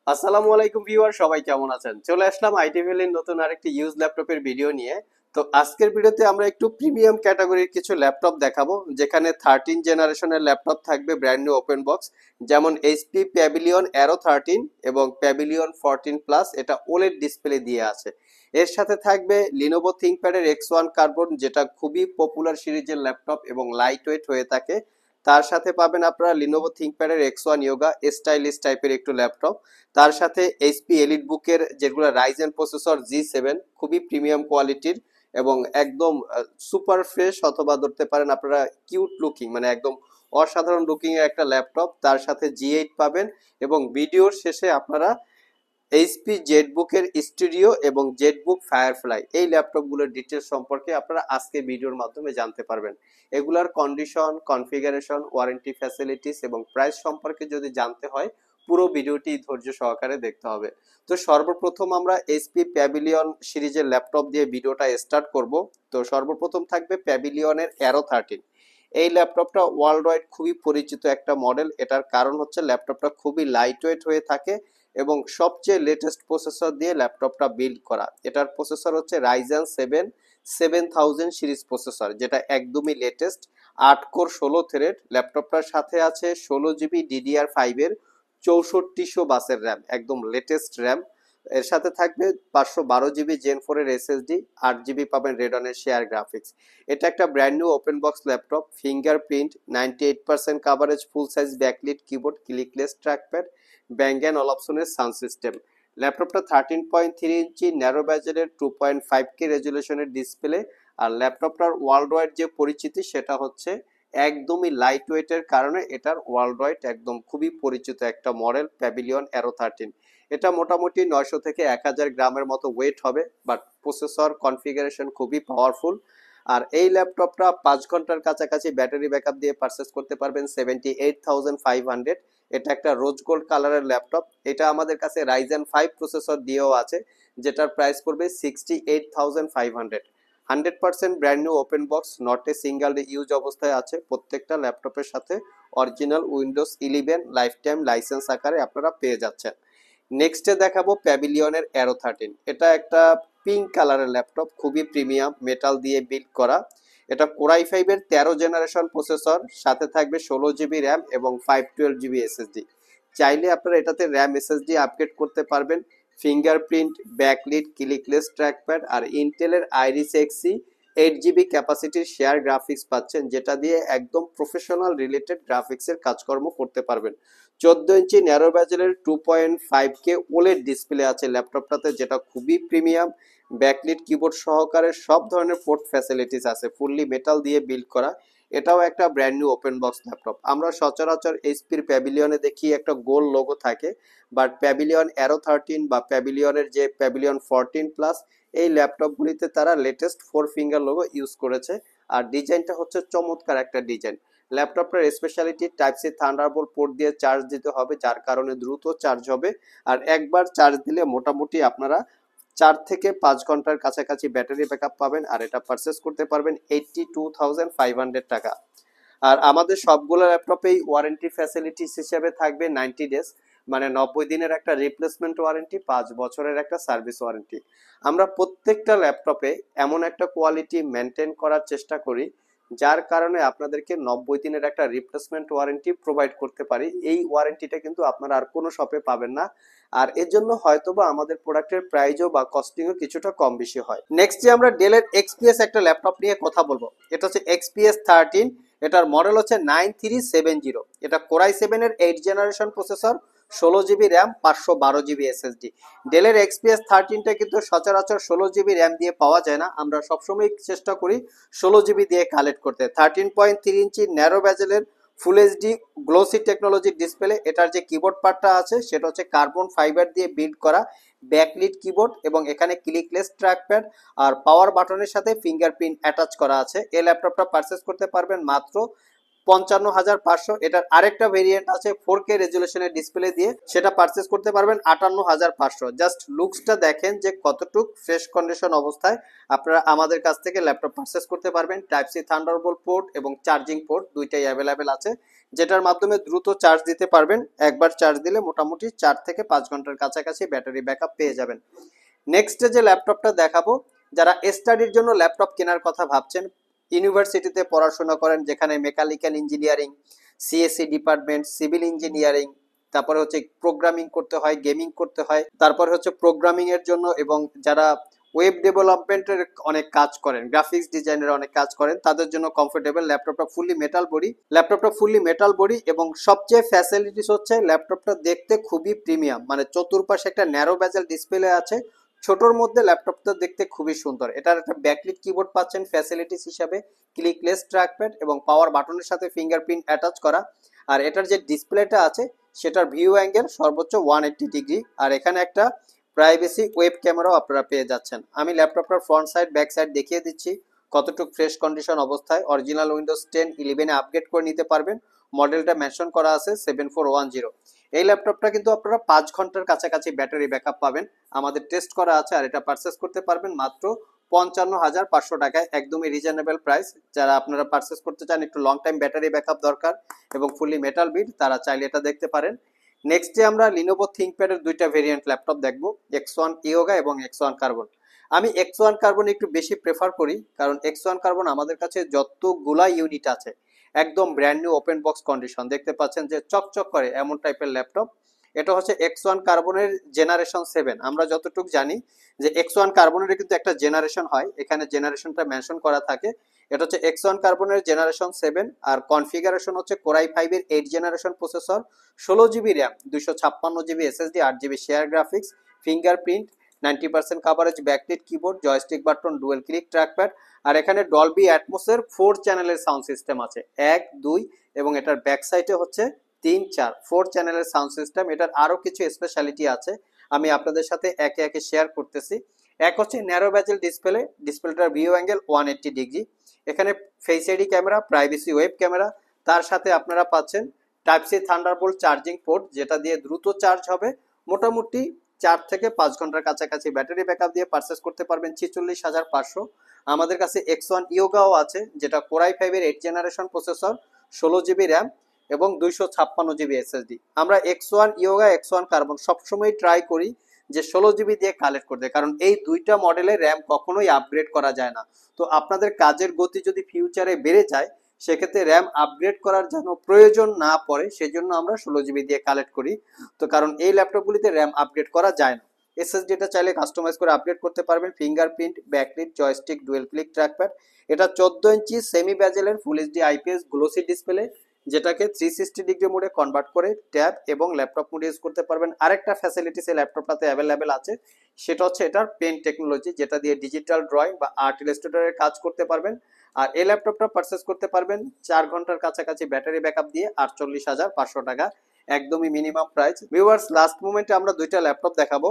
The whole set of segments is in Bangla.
আসসালামু আলাইকুম ভিউয়ার, সবাই কেমন আছেন? চলে আসলাম আইটি ভ্যালির নতুন আরেকটি ইউজ ল্যাপটপের ভিডিও নিয়ে। তো আজকের ভিডিওতে আমরা একটু প্রিমিয়াম ক্যাটাগরির কিছু ল্যাপটপ দেখাবো, যেখানে 13 জেনারেশনের ল্যাপটপ থাকবে ব্র্যান্ড নিউ ওপেন বক্স। যেমন এইচপি প্যাভিলিয়ন অ্যারো 13 এবং প্যাভিলিয়ন 14 প্লাস, এটা ওলেড ডিসপ্লে দিয়ে আছে। এর সাথে থাকবে লিনোভো থিংকপ্যাডের X1 কার্বন, যেটা খুবই পপুলার সিরিজের ল্যাপটপ এবং লাইট ওয়েট হয়ে থাকে। তার সাথে পাবেন আপনারা লিনোভো থিংকপ্যাডের X1 ইয়োগা, স্টাইলিশ টাইপের একটু ল্যাপটপ। তার সাথে এইচপি এলিট বুকের যেগুলো রাইজেন প্রসেসর G7, খুবই প্রিমিয়াম কোয়ালিটির এবং একদম সুপার ফ্রেশ, অথবা ধরতে পারেন আপনারা কিউট লুকিং, মানে একদম অসাধারণ লুকিং এর একটা ল্যাপটপ। তার সাথে G8 পাবেন এবং ভিডিওর শেষে আপনারা এইচপি জেটবুকের স্টুডিও এবং জেটবুক ফায়ারফ্লাই, এই ল্যাপটপগুলোর ডিটেলস সম্পর্কে আপনারা আজকে ভিডিওর মাধ্যমে জানতে পারবেন। এগুলার কন্ডিশন, কনফিগারেশন, ওয়ারেন্টি ফ্যাসিলিটিস এবং প্রাইস সম্পর্কে যদি জানতে হয়, পুরো ভিডিওটি ধৈর্য সহকারে দেখতে হবে। তো সর্বপ্রথম আমরা এইচপি প্যাভিলিয়ন সিরিজের ল্যাপটপ দিয়ে ভিডিওটা স্টার্ট করব। তো সর্বপ্রথম থাকবে প্যাভিলিয়নের অ্যারো 13। এই ল্যাপটপটা ওয়ার্ল্ড ওয়াইড খুবই পরিচিত একটা মডেল। এটার কারণ হচ্ছে ল্যাপটপটা খুবই লাইট ওয়েট হয়ে থাকে এবং সবচেয়ে লেটেস্ট প্রসেসর দিয়ে ল্যাপটপটা বিল্ড করা। এটার প্রসেসর হচ্ছে রাইজেন 7 7000 সিরিজ প্রসেসর, যেটা একদমই লেটেস্ট। 8 core 16 thread. ল্যাপটপটার সাথে আছে 16 জিবি DDR5 এর 6400 বাসের র্যাম, একদম লেটেস্ট র্যাম। এর সাথে থাকবে 512 জিবি জেন 4 এর SSD, 8 জিবি পাবেন রেডনের শেয়ার গ্রাফিক্স। এটা একটা brand new open box laptop. Fingerprint, 98% coverage, full size backlit keyboard, clickless trackpad, Bang and অলাপসনের সাউন্ড সিস্টেম। ল্যাপটপটা 13.3 ইঞ্চি ন্যারো ব্যাজেলের 2.5K রেজুলেশনের ডিসপ্লে। আর ল্যাপটপটার ওয়ার্ল্ড ওয়াইড যে পরিচিতি সেটা হচ্ছে একদমই লাইট ওয়েটের কারণে এটার ওয়ার্ল্ড ওয়াইড একদম খুবই পরিচিত একটা মডেল প্যাভিলিয়ন অ্যারো 13। এটা মোটামুটি 900 থেকে 1000 গ্রামের মতো ওয়েট হবে, বাট প্রসেসর কনফিগারেশন খুবই পাওয়ারফুল। আর এই ল্যাপটপটা 5 ঘন্টার কাছাকাছি ব্যাটারি ব্যাকআপ দিয়ে পারচেস করতে পারবেন 78,500। এটা একটা রোজ গোল্ড কালারের ল্যাপটপ। এটা আমাদের কাছে রাইজেন 5 প্রসেসর দিয়েও আছে, যেটার প্রাইস পড়বে 68,500। 100% brand new open box, not a single use অবস্থায় আছে। প্রত্যেকটা ল্যাপটপের সাথে original Windows 11 life time licence আকারে আপনারা পেয়ে যাচ্ছেন। নেক্সটে দেখাবো প্যাভিলিয়নের অ্যারো 13। এটা একটা পিঙ্ক কালারের ল্যাপটপ, খুবই প্রিমিয়াম, মেটাল দিয়ে বিল্ড করা। এটা কোরাই 5 এর 13 জেনারেশন প্রসেসর, সাথে থাকবে 16 জিবি র্যাম এবং 512 জিবি SSD। চাইলে আপনারা এটাতে র্যাম SSD আপগ্রেড করতে পারবেন। ফিঙ্গারপ্রিন্ট, ব্যাকলিট, ক্লিকলেস ট্র্যাকপ্যাড আর ইন্টেলের আইরিস এক্সি 8 জিবি ক্যাপাসিটির শেয়ার গ্রাফিক্স পাচ্ছেন, যেটা দিয়ে একদম প্রফেশনাল রিলেটেড গ্রাফিক্সের কাজকর্ম করতে পারবেন। 14 ইঞ্চি ন্যারো ব্যাজেলের 2.5K ওলেড ডিসপ্লে আছে ল্যাপটপটাতে, যেটা খুবই প্রিমিয়াম। ব্যাকলিট কিবোর্ড সহকারে সব ধরনের পোর্ট ফ্যাসিলিটিস আছে, ফুললি মেটাল দিয়ে বিল্ড করা। এটাও একটা brand new open box laptop. আমরা সচরাচর এইচপির প্যাভিলিয়নে দেখি একটা গোল লোগো থাকে, বাট প্যাভিলিয়ন অ্যারো 13 বা প্যাভিলিয়নের যে প্যাভিলিয়ন 14 প্লাস, এই ল্যাপটপগুলিতে তারা লেটেস্ট 4 ফিঙ্গার লোগো ইউজ করেছে। আর ডিজাইনটা হচ্ছে চমৎকার একটা ডিজাইন। ল্যাপটপটার speciality type C Thunderbolt port দিয়ে চার্জ দিতে হবে, যার কারণে দ্রুত চার্জ হবে। আর একবার চার্জ দিলে মোটামুটি আপনারা 4 থেকে 5 ঘন্টার কাছাকাছি ব্যাটারি ব্যাকআপ পাবেন। আর এটা পারচেস করতে পারবেন 82,500 টাকা। আর আমাদের সবগুলো ল্যাপটপেই ওয়ারেন্টি ফ্যাসিলিটিস হিসেবে থাকবে 90 ডেজ, মানে 90 দিনের একটা রিপ্লেসমেন্ট ওয়ারেন্টি, 5 বছরের একটা সার্ভিস ওয়ারেন্টি। আমরা প্রত্যেকটা ল্যাপটপে এমন একটা কোয়ালিটি মেনটেন করার চেষ্টা করি, যার কারণে আপনাদেরকে 90 দিনের একটা রিপ্লেসমেন্ট ওয়ারেন্টি প্রোভাইড করতে পারি। এই ওয়ারেন্টিটা কিন্তু আপনারা আর কোনো শপে পাবেন না। আর এর জন্য হয়তোবা আমাদের প্রোডাক্টের প্রাইসও বা কস্টিংও কিছুটা কম বেশি হয়। নেক্সট যে আমরা ডেলের এক্সপিএস একটা ল্যাপটপ নিয়ে কথা বলবো, এটা হচ্ছে এক্সপিএস 13। এটার মডেল হচ্ছে 9370। এটা কোরাই 7 এর 8 generation processor, 16 GB RAM, 512 GB SSD। ডেলের এক্সপিএস 13টা কিন্তু সচরাচর 16 জিবি র্যাম দিয়ে পাওয়া যায় না। আমরা সবসময় চেষ্টা করি 16 জিবি দিয়ে কালেক্ট করতে। 13.3 inch narrow ব্যাজেলের full HD glossy টেকনোলজির ডিসপ্লে। এটার যে কিবোর্ড পার্টটা আছে সেটা হচ্ছে কার্বন ফাইবার দিয়ে বিল্ড করা ব্যাকলিট কিবোর্ড, এবং এখানে ক্লিকলেস ট্র্যাকপ্যাড আর পাওয়ার বাটনের সাথে ফিঙ্গারপ্রিন্ট অ্যাটাচ করা আছে। এই ল্যাপটপটা পারচেস করতে পারবেন মাত্র 55,500। এটার আরেকটা ভেরিয়েন্ট আছে 4K রেজুলেশনের ডিসপ্লে দিয়ে, সেটা পারচেস করতে পারবেন 58,500। জাস্ট লুকসটা দেখেন যে কতটুক ফ্রেশ কন্ডিশন অবস্থায় আপনারা আমাদের কাছ থেকে ল্যাপটপ পারচেস করতে পারবেন। টাইপ সি থান্ডারবোল্ট পোর্ট এবং চার্জিং পোর্ট দুইটাই অ্যাভেলেবেল আছে, যেটার মাধ্যমে দ্রুত চার্জ দিতে পারবেন। একবার চার্জ দিলে মোটামুটি 4 থেকে 5 ঘন্টার কাছাকাছি ব্যাটারি ব্যাকআপ পেয়ে যাবেন। নেক্সট যে ল্যাপটপটা দেখাবো, যারা স্টাডির জন্য ল্যাপটপ কেনার কথা ভাবছেন, ইউনিভার্সিটিতে পড়াশোনা করেন যেখানে mechanical engineering, CSC department, civil engineering, তারপরে হচ্ছে প্রোগ্রামিং করতে হয়, গেমিং করতে হয়, তারপরে হচ্ছে প্রোগ্রামিং এর জন্য, এবং যারা ওয়েব ডেভেলপমেন্টের অনেক কাজ করেন, গ্রাফিক্স ডিজাইনের অনেক কাজ করেন, তাদের জন্য কমফোর্টেবল। ল্যাপটপটা ফুললি মেটাল বডি এবং সবচেয়ে ফ্যাসিলিটিস হচ্ছে ল্যাপটপটা দেখতে খুবই প্রিমিয়াম, মানে চতুর্পাশে একটা ন্যারো বেজেল ডিসপ্লে আছে, ছোটর মধ্যে ল্যাপটপটা দেখতে খুবই সুন্দর। এটার একটা ব্যাকলিট কিবোর্ড পাচ্ছেন ফ্যাসিলিটিস হিসাবে, ক্লিকলেস ট্র্যাকপ্যাড এবং পাওয়ার বাটনের সাথে ফিঙ্গারপ্রিন্ট অ্যাটাচ করা। আর এটার যে ডিসপ্লেটা আছে সেটার ভিউ অ্যাঙ্গেল সর্বোচ্চ 180 ডিগ্রি, আর এখানে একটা প্রাইভেসি ওয়েব ক্যামেরাও আপনারা পেয়ে যাচ্ছেন। আমি ল্যাপটপটার ফ্রন্ট সাইড ব্যাক সাইড দেখিয়ে দিচ্ছি কতটুকু ফ্রেশ কন্ডিশন অবস্থায়। অরিজিনাল উইন্ডোজ 10 11 এ আপগ্রেড করে নিতে পারবেন। মডেলটা মেনশন করা আছে 7410। এই ল্যাপটপটা কিন্তু আপনারা 5 ঘন্টার কাছাকাছি ব্যাটারি ব্যাকআপ পাবেন, আমাদের টেস্ট করা আছে। আর এটা পারচেস করতে পারবেন মাত্র 55,500 টাকায়, একদমই রিজনেবল প্রাইস। যারা আপনারা পারচেস করতে চান, একটু লং টাইম ব্যাটারি ব্যাকআপ দরকার এবং ফুললি মেটাল বিল্ড, তারা চাইলে এটা দেখতে পারেন। নেক্সট ডে আমরা লিনোভো থিংকপ্যাডের দুইটা ভেরিয়েন্ট ল্যাপটপ দেখবো, X1 ইয়োগা এবং X1 কার্বন। আমি X1 কার্বন একটু বেশি প্রেফার করি, কারণ X1 কার্বন আমাদের কাছে যতগুলা ইউনিট আছে একদম brand new open box condition, দেখতে পাচ্ছেন যে চকচক করে এমন টাইপের ল্যাপটপ। এটা হচ্ছে X1 কার্বনের জেনারেশন 7। আমরা যতটুকু জানি যে X1 কার্বনের কিন্তু একটা জেনারেশন হয়, এখানে জেনারেশনটা মেনশন করা থাকে। এটা হচ্ছে X1 কার্বনের জেনারেশন 7, আর কনফিগারেশন হচ্ছে কোরাই 5 এর 8 generation processor, 16 GB RAM, 256 GB SSD, 8 GB share graphics, fingerprint, 90% coverage, backlit keyboard, joystick button, dual click trackpad. আর এখানে ডলবি অ্যাটমসের 4 চ্যানেলের সাউন্ড সিস্টেম আছে, 1 2, এবং এটার ব্যাক সাইডে হচ্ছে 3 4, 4 চ্যানেলের সাউন্ড সিস্টেম। এটার আরো কিছু স্পেশালিটি আছে, আমি আপনাদের সাথে একে একে শেয়ার করতেছি। এক হচ্ছে ন্যারো বেজেল ডিসপ্লে, ডিসপ্লেটার ভিউ অ্যাঙ্গেল 180 ডিগ্রি, এখানে face ID camera, privacy web camera, তার সাথে আপনারা পাচ্ছেন type C Thunderbolt charging port, যেটা দিয়ে দ্রুত চার্জ হবে। মোটামুটি 4 থেকে 5 ঘন্টার কাছাকাছি ব্যাটারি ব্যাকআপ দিয়ে পারচেস করতে পারবেন 46,500। আমাদের কাছে X1 ইয়োগাও আছে, যেটা কোরাই 5 এর 8 জেনারেশন প্রসেসর, 16 জিবি র্যাম এবং 256 জিবি এসএসডি। আমরা X1 ইয়োগা, X1 কার্বন সবসময় ট্রাই করি যে 16 জিবি দিয়ে কালেক্ট করতে, কারণ এই দুইটা মডেলের র্যাম কখনোই আপগ্রেড করা যায় না। তো আপনাদের কাজের গতি যদি ফিউচারে বেড়ে যায়, সেক্ষেত্রে র্যাম আপগ্রেড করার যেন প্রয়োজন না পড়ে, সেজন্য আমরা 16 জিবি দিয়ে কালেক্ট করি। তো কারণ এই ল্যাপটপগুলিতে র্যাম আপগ্রেড করা যায় না। এসএসডিটা চাইলে কাস্টমাইজ করে আপগ্রেড করতে পারবেন। Fingerprint, backlit, joystick, dual click trackpad. এটা 14 ইঞ্চি সেমি ব্যাজেলের full HD IPS glossy display, যেটাকে 360 ডিগ্রি মোডে কনভার্ট করে ট্যাব এবং ল্যাপটপ মোডে ইউজ করতে পারবেন। আরেকটা ফ্যাসিলিটিস এই ল্যাপটপটাতে অ্যাভেলেবেল আছে, সেটা হচ্ছে এটার পেন টেকনোলজি, যেটা দিয়ে ডিজিটাল ড্রয়িং বা আর্ট ইলাস্ট্রেটরের কাজ করতে পারবেন। আর এই ল্যাপটপটা পারচেস করতে পারবেন 4 ঘন্টার কাছাকাছি ব্যাটারি ব্যাকআপ দিয়ে 48,500 টাকা, একদমই মিনিমাম প্রাইস। ভিউয়ার্স, লাস্ট মোমেন্টে আমরা দুইটা ল্যাপটপ দেখাবো।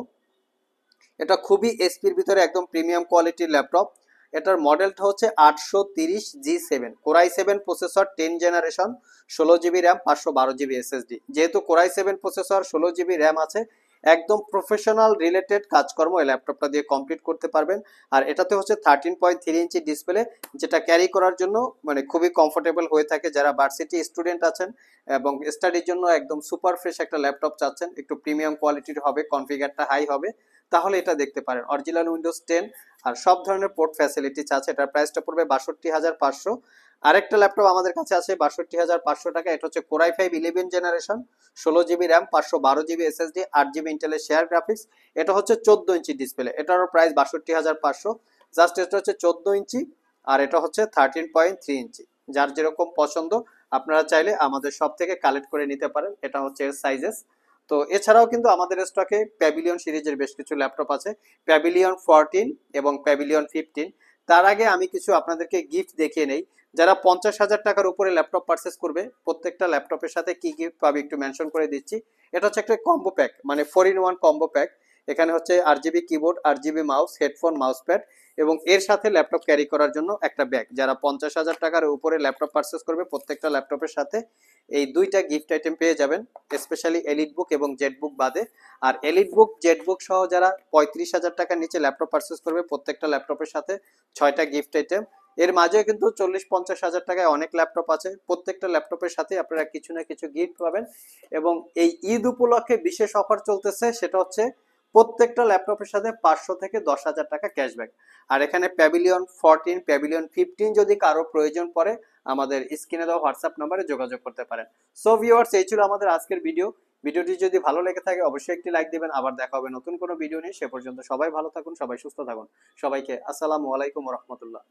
এটা খুবই এসপির ভিতরে একদম প্রিমিয়াম কোয়ালিটির ল্যাপটপ। এটার মডেলটা হচ্ছে 830G7, core i 7 processor, 10 generation, 16 GB RAM, 512 GB SSD. যেহেতু কোরাই 7 প্রসেসর, 16 জিবি র্যাম আছে, একদম প্রফেশনাল রিলেটেড কাজকর্ম এই ল্যাপটপটা দিয়ে কমপ্লিট করতে পারবেন। আর এটাতে হচ্ছে 13.3 ইঞ্চি ডিসপ্লে, যেটা ক্যারি করার জন্য মানে খুবই কমফোর্টেবল হয়ে থাকে। যারা ভার্সিটি স্টুডেন্ট আছেন এবং স্টাডির জন্য একদম সুপার ফ্রেশ একটা ল্যাপটপ চাচ্ছেন, একটু প্রিমিয়াম কোয়ালিটির হবে, কনফিগারটা হাই হবে, তাহলে এটা দেখতে পারেন। অরিজিনাল উইন্ডোজ 10 আর সব ধরনের পোর্ট ফ্যাসিলিটিস আছে। এটার প্রাইসটা পড়বে 62,500। আরেকটা ল্যাপটপ আমাদের কাছে আছে 62,500 টাকা, এটা হচ্ছে core i 5 11 generation, 16 GB RAM, 512 GB SSD, 8 GB ইন্টেলের শেয়ার গ্রাফিক্স। এটা হচ্ছে 14 ইঞ্চি ডিসপ্লে, এটারও প্রাইস 62,500। জাস্ট এটা হচ্ছে 14 ইঞ্চি আর এটা হচ্ছে 13.3 ইঞ্চি। যার যেরকম পছন্দ আপনারা চাইলে আমাদের সব থেকে কালেক্ট করে নিতে পারেন। এটা হচ্ছে এর সাইজেস। তো এছাড়াও কিন্তু আমাদের স্টকে প্যাভিলিয়ন সিরিজের বেশ কিছু ল্যাপটপ আছে, প্যাভিলিয়ন 14 এবং প্যাভিলিয়ন 15। তার আগে আমি কিছু আপনাদেরকে গিফট দেখিয়ে নেই। যারা 50,000 টাকার উপরে ল্যাপটপ পারচেস করবে, প্রত্যেকটা ল্যাপটপের সাথে কি গিফট পাবে একটু মেনশন করে দিচ্ছি। এটা হচ্ছে একটা কম্বো প্যাক, মানে 4 in 1 কম্বো প্যাক। এখানে হচ্ছে 8 GB keyboard, 8 GB mouse, headphone, mousepad এবং এর সাথে ল্যাপটপ ক্যারি করার জন্য একটা ব্যাগ। যারা 50,000 টাকার উপরে ল্যাপটপ পারচেস করবে প্রত্যেকটা ল্যাপটপের সাথে এই দুইটা গিফট আইটেম পেয়ে যাবেন, স্পেশালি এলিট বুক এবং জেট বুক বাদে। আর এলিট বুক, জেট বুক সহ যারা 35,000 টাকার নিচে ল্যাপটপ পারচেস করবে প্রত্যেকটা ল্যাপটপের সাথে 6টা গিফট আইটেম। এর মাঝে কিন্তু 40-50 হাজার টাকায় অনেক ল্যাপটপ আছে, প্রত্যেকটা ল্যাপটপের সাথে আপনারা কিছু না কিছু গিফট পাবেন। এবং এই ঈদ উপলক্ষে বিশেষ অফার চলতেছে, সেটা হচ্ছে প্রত্যেকটা ল্যাপটপের সাথে 500 থেকে 10,000 টাকা ক্যাশব্যাক। আর এখানে প্যাভিলিয়ন 14, প্যাভিলিয়ন 15 যদি কারো প্রয়োজন পড়ে আমাদের স্ক্রিনে দেওয়া হোয়াটসঅ্যাপ নম্বরে যোগাযোগ করতে পারেন। সো ভিউয়ার্স, এই ছিল আমাদের আজকের ভিডিও। ভিডিওটি যদি ভালো লেগে থাকে অবশ্যই একটি লাইক দিবেন। আবার দেখা হবে নতুন কোনো ভিডিও নিয়ে। সে পর্যন্ত সবাই ভালো থাকুন, সবাই সুস্থ থাকুন। সবাইকে আসসালামু আলাইকুম ওয়া রাহমাতুল্লাহ।